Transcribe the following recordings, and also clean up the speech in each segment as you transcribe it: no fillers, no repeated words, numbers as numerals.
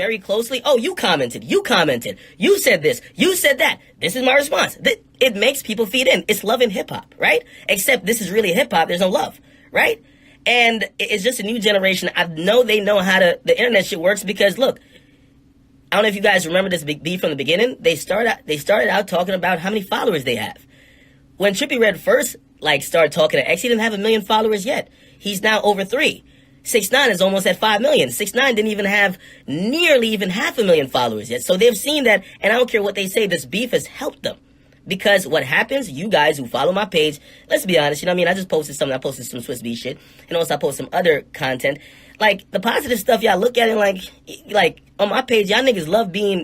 very closely, oh, you commented, you said this, you said that, this is my response. It makes people feed in. It's love in hip-hop, right? Except this is really hip-hop, there's no love, right? And it's just a new generation. I know they know how the internet shit works because, look, I don't know if you guys remember this big beef from the beginning. They started out talking about how many followers they have. When TRIPPIE REDD first, started talking to X, he didn't have 1 million followers yet. He's now over 3. 6ix9ine is almost at 5 million. 6ix9ine didn't even have nearly even 500,000 followers yet. So they've seen that, and I don't care what they say, this beef has helped them. Because what happens, you guys who follow my page, let's be honest, you know what I mean? I just posted something. I posted some Swiss B shit. And also I posted some other content. The positive stuff, y'all look at it like on my page, y'all niggas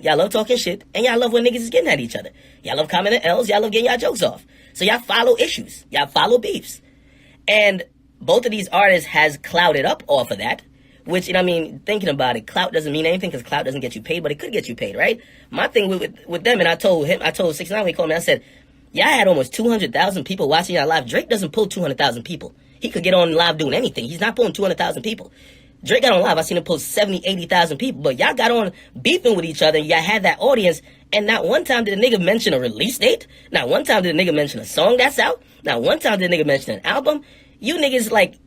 y'all love talking shit, and y'all love when niggas is getting at each other. Y'all love commenting L's, y'all love getting y'all jokes off. So y'all follow issues. Y'all follow beefs. And both of these artists has clouded up off of that, which, you know what I mean, thinking about it, clout doesn't mean anything because clout doesn't get you paid, but it could get you paid, right? My thing with them, and I told 6ix9ine when he called me, I said, y'all had almost 200,000 people watching y'all live. Drake doesn't pull 200,000 people. He could get on live doing anything. He's not pulling 200,000 people. Drake got on live. I seen him pull 70, 80,000 people, but y'all got on beefing with each other, and y'all had that audience, and not one time did a nigga mention a release date. Not one time did a nigga mention a song that's out. Not one time did a nigga mention an album. You niggas,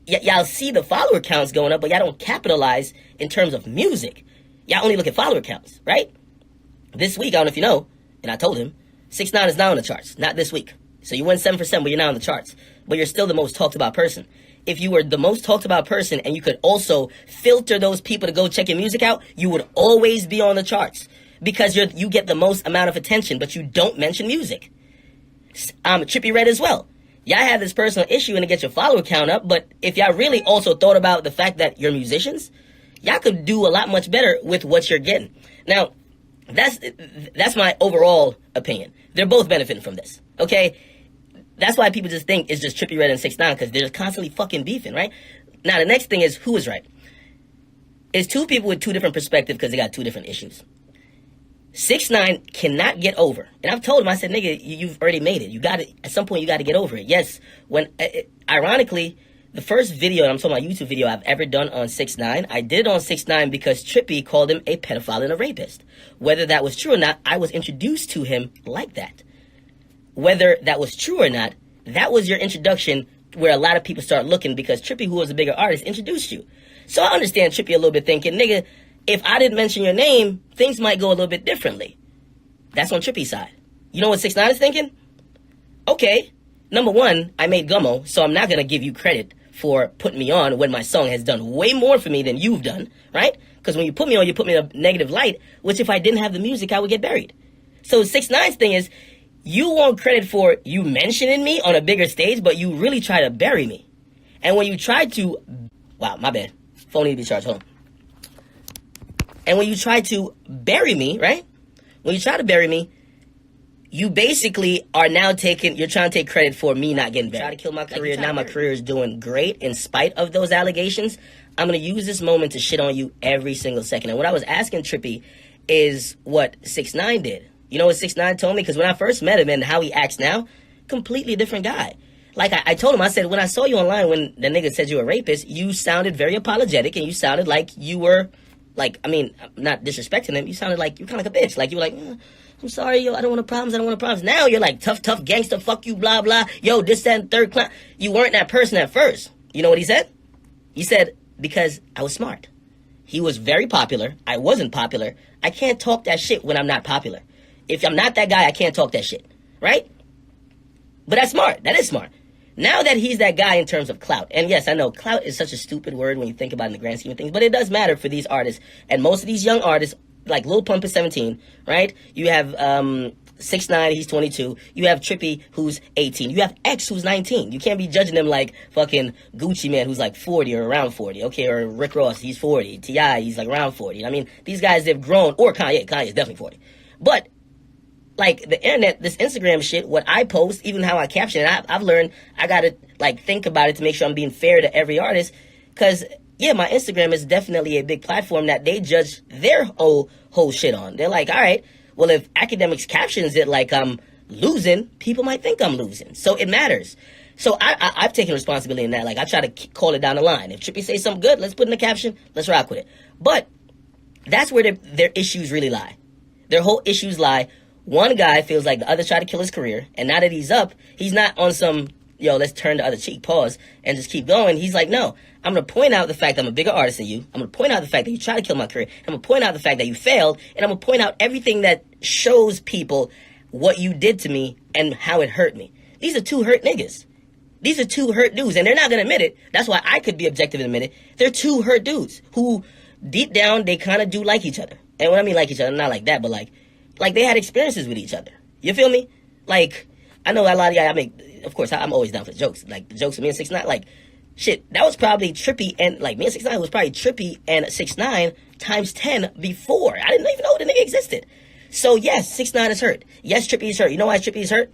y'all see the follower counts going up, but y'all don't capitalize in terms of music. Y'all only look at follower counts, right? This week, I don't know if you know, and I told him, 6ix9ine is now on the charts. Not this week. So you win 7%, but you're now on the charts. But you're still the most talked about person. If you were the most talked about person and you could also filter those people to go check your music out, you would always be on the charts. Because you get the most amount of attention, but you don't mention music. TRIPPIE REDD as well. Y'all have this personal issue and to get your follower count up, but if y'all really also thought about the fact that you're musicians, y'all could do a lot much better with what you're getting. Now, that's my overall opinion. They're both benefiting from this, okay? That's why people just think it's just TRIPPIE REDD and 6ix9ine, because they're just constantly fucking beefing, right? Now, the next thing is, who is right? It's two people with two different perspectives because they got two different issues. 6ix9ine cannot get over. And I've told him, I said, nigga, you've already made it. You got it. At some point, you got to get over it. Yes, ironically, the first video, I'm talking about YouTube video I've ever done on 6ix9ine, I did it on 6ix9ine because TRIPPIE called him a pedophile and a rapist. Whether that was true or not, I was introduced to him like that. Whether that was true or not, that was your introduction where a lot of people start looking because TRIPPIE, who was a bigger artist, introduced you. So I understand TRIPPIE a little bit thinking, nigga, if I didn't mention your name, things might go a little bit differently. That's on TRIPPIE's side. You know what 6ix9ine is thinking? Okay, number one, I made Gummo, so I'm not going to give you credit for putting me on when my song has done way more for me than you've done, right? Because when you put me on, you put me in a negative light, which if I didn't have the music, I would get buried. So 6ix9ine's thing is, you want credit for you mentioning me on a bigger stage, but you really try to bury me. And when you try to... Wow, my bad. Phone need to be charged. Hold on. And when you try to bury me, right? When you try to bury me, you basically are now you're trying to take credit for me not getting buried. Try to kill my career. Now my career is doing great in spite of those allegations. I'm going to use this moment to shit on you every single second. And what I was asking TRIPPIE is what 6ix9ine did. You know what 6ix9ine told me? Because when I first met him and how he acts now, completely different guy. Like I told him, I said, when I saw you online when the nigga said you were a rapist, you sounded very apologetic and you sounded like you were... I mean, I'm not disrespecting him. You sounded like you kind of like a bitch. Like you were like, I'm sorry, yo, I don't want no problems. Now you're like tough gangster, fuck you, blah, blah. Yo, this, that, and third class. You weren't that person at first. You know what he said? He said, because I was smart. He was very popular. I wasn't popular. I can't talk that shit when I'm not popular. If I'm not that guy, I can't talk that shit. Right? But that's smart. That is smart. Now that he's that guy in terms of clout, and yes, I know clout is such a stupid word when you think about it in the grand scheme of things, but it does matter for these artists. And most of these young artists, like Lil Pump is 17, right? You have 6ix9ine, he's 22. You have TRIPPIE, who's 18. You have X, who's 19. You can't be judging them like fucking Gucci Man, who's like 40 or around 40, okay? Or Rick Ross, he's 40. T.I., he's like around 40. I mean, these guys, they've grown, or Kanye is definitely 40. But like the internet, this Instagram shit, what I post, even how I caption it, I've learned I gotta think about it to make sure I'm being fair to every artist. Cause yeah, my Instagram is definitely a big platform that they judge their whole shit on. They're like, all right, well if Akademiks captions it like I'm losing, people might think I'm losing. So it matters. So I've taken responsibility in that. Like I try to call it down the line. If TRIPPIE say something good, let's put in the caption, let's rock with it. But That's where their issues really lie. Their whole issues lie. One guy feels like the other tried to kill his career, and now that he's up, he's not on some, let's turn the other cheek, pause, and just keep going. He's like, no, I'm going to point out the fact that I'm a bigger artist than you. I'm going to point out the fact that you tried to kill my career. I'm going to point out the fact that you failed, and I'm going to point out everything that shows people what you did to me and how it hurt me. These are two hurt niggas. These are two hurt dudes, and they're not going to admit it. That's why I could be objective in a minute. They're two hurt dudes who, deep down, they kind of do like each other. And when I mean like each other, not like that, but like they had experiences with each other. You feel me? Like, I know a lot of y'all, of course, I'm always down for the jokes. Like, the jokes with me and 6ix9ine, like, shit, that was probably Trippie, and, like, me and 6ix9ine was probably Trippie and 6ix9ine times 10 before. I didn't even know the nigga existed. So, yes, 6ix9ine is hurt. Yes, Trippie is hurt. You know why Trippie is hurt?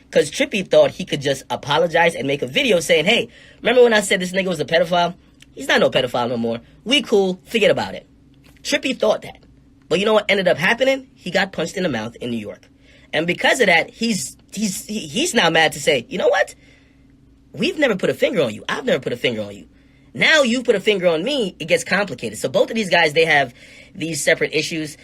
Because Trippie thought he could just apologize and make a video saying, hey, remember when I said this nigga was a pedophile? He's not no pedophile no more. We cool. Forget about it. Trippie thought that. But you know what ended up happening? He got punched in the mouth in New York. And because of that, he's now mad to say, you know what? We've never put a finger on you. I've never put a finger on you. Now you put a finger on me, it gets complicated. So both of these guys, they have these separate issues.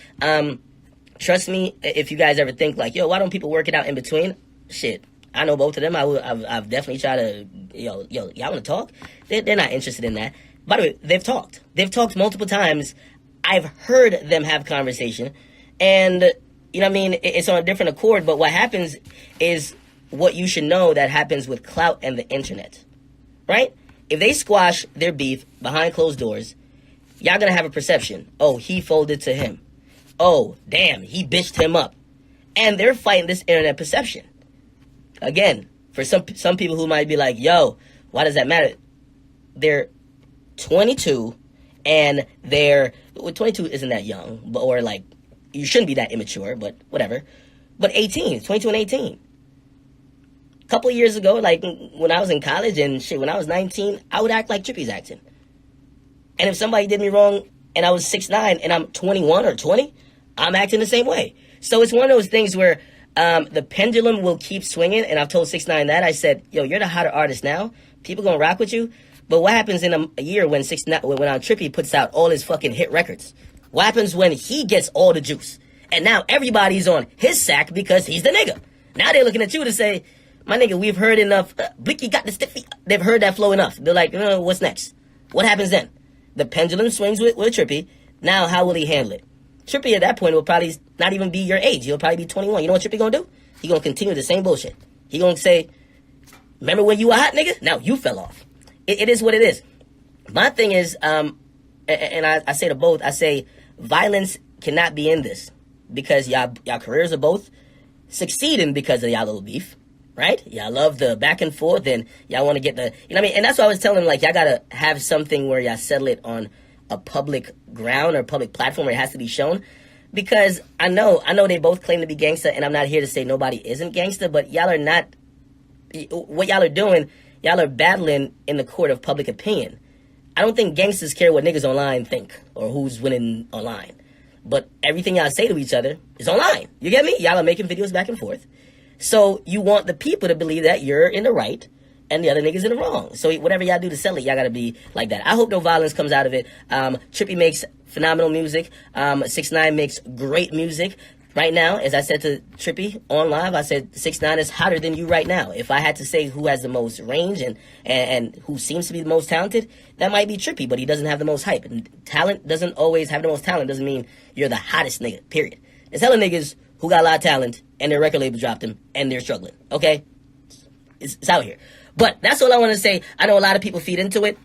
Trust me, if you guys ever think like, yo, why don't people work it out in between? Shit, I know both of them. I've definitely tried to, y'all want to talk? They're not interested in that. By the way, they've talked. They've talked multiple times. I've heard them have conversation, and you know what I mean? It's on a different accord, but what happens is what you should know that happens with clout and the internet, right? If they squash their beef behind closed doors, y'all gonna have a perception. Oh, he folded to him. Oh, damn, he bitched him up. And they're fighting this internet perception. Again, for some people who might be like, yo, why does that matter? They're 22, and 22 isn't that young, or like, you shouldn't be that immature, but whatever. But 18, 22 and 18. A couple of years ago, like when I was in college and shit, when I was 19, I would act like Trippie's acting. And if somebody did me wrong and I was 6'9" and I'm 21 or 20, I'm acting the same way. So it's one of those things where the pendulum will keep swinging, and I've told 6ix9ine that. I said, yo, you're the hotter artist now. People gonna rock with you. But what happens in a year when Trippie puts out all his fucking hit records? What happens when he gets all the juice? And now everybody's on his sack because he's the nigga. Now they're looking at you to say, my nigga, we've heard enough. Blicky got the stiffy. They've heard that flow enough. They're like, what's next? What happens then? The pendulum swings with Trippie. Now how will he handle it? Trippie at that point will probably not even be your age. He'll probably be 21. You know what Trippie gonna do? He gonna continue the same bullshit. He gonna say, remember when you were hot, nigga? Now you fell off. It is what it is. My thing is, and I say to both, I say violence cannot be in this because y'all careers are both succeeding because of y'all little beef, right? Y'all love the back and forth, and y'all want to get the, you know what I mean? And that's why I was telling them, like, y'all gotta have something where y'all settle it on a public ground or public platform where it has to be shown. Because I know they both claim to be gangsta, and I'm not here to say nobody isn't gangsta, but y'all are not, what y'all are doing, y'all are battling in the court of public opinion. I don't think gangsters care what niggas online think or who's winning online. But everything y'all say to each other is online. You get me? Y'all are making videos back and forth. So you want the people to believe that you're in the right and the other niggas in the wrong. So whatever y'all do to sell it, y'all gotta be like that. I hope no violence comes out of it. Trippie makes phenomenal music. 6ix9ine makes great music. Right now, as I said to Trippie on live, I said 6ix9ine is hotter than you right now. If I had to say who has the most range and who seems to be the most talented, that might be Trippie, but he doesn't have the most hype. And talent doesn't always have the most talent. Doesn't mean you're the hottest nigga, period. There's hella niggas who got a lot of talent and their record label dropped them and they're struggling, okay? It's out here. But that's all I want to say. I know a lot of people feed into it.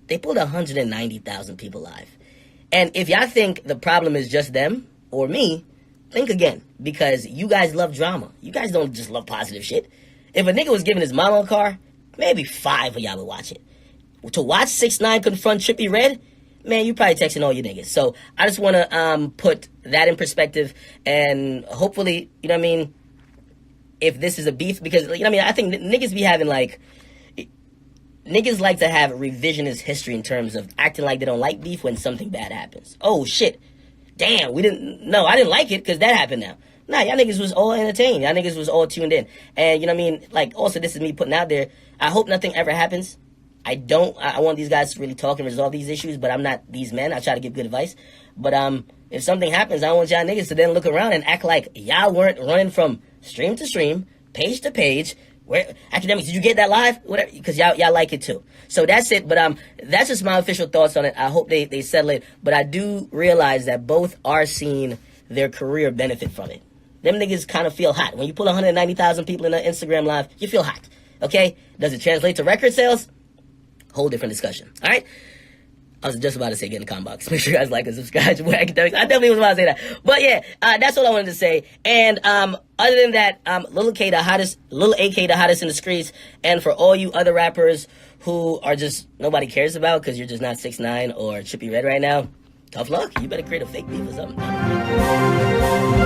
They pulled 190,000 people live. And if y'all think the problem is just them or me, think again. Because you guys love drama. You guys don't just love positive shit. If a nigga was giving his mama a car, maybe 5 of y'all would watch it. To watch 6ix9ine confront Trippie Redd, man, you probably texting all your niggas. So I just want to put that in perspective. And hopefully, you know what I mean, if this is a beef, because, you know what I mean, I think niggas be having, like, niggas like to have revisionist history in terms of acting like they don't like beef when something bad happens. Oh, shit. Damn, I didn't like it because that happened now. Nah, y'all niggas was all entertained. Y'all niggas was all tuned in. And, you know what I mean, like, also, this is me putting out there, I hope nothing ever happens I want these guys to really talk and resolve these issues, but I'm not these men. I try to give good advice. But if something happens, I don't want y'all niggas to then look around and act like y'all weren't running from stream to stream, page to page. Where Academics, did you get that live? Whatever, because y'all like it too. So that's it. But that's just my official thoughts on it. I hope they settle it. But I do realize that both are seeing their career benefit from it. Them niggas kind of feel hot. When you pull 190,000 people in an Instagram live, you feel hot. Okay? Does it translate to record sales? Whole different discussion. All right? I was just about to say get in the comment box. Make sure you guys like and subscribe to Academics. I definitely was about to say that. But yeah, that's what I wanted to say. And other than that, Lil AK the hottest in the streets. And for all you other rappers who are just nobody cares about because you're just not 6ix9ine or TRIPPIE REDD right now, tough luck. You better create a fake beef or something.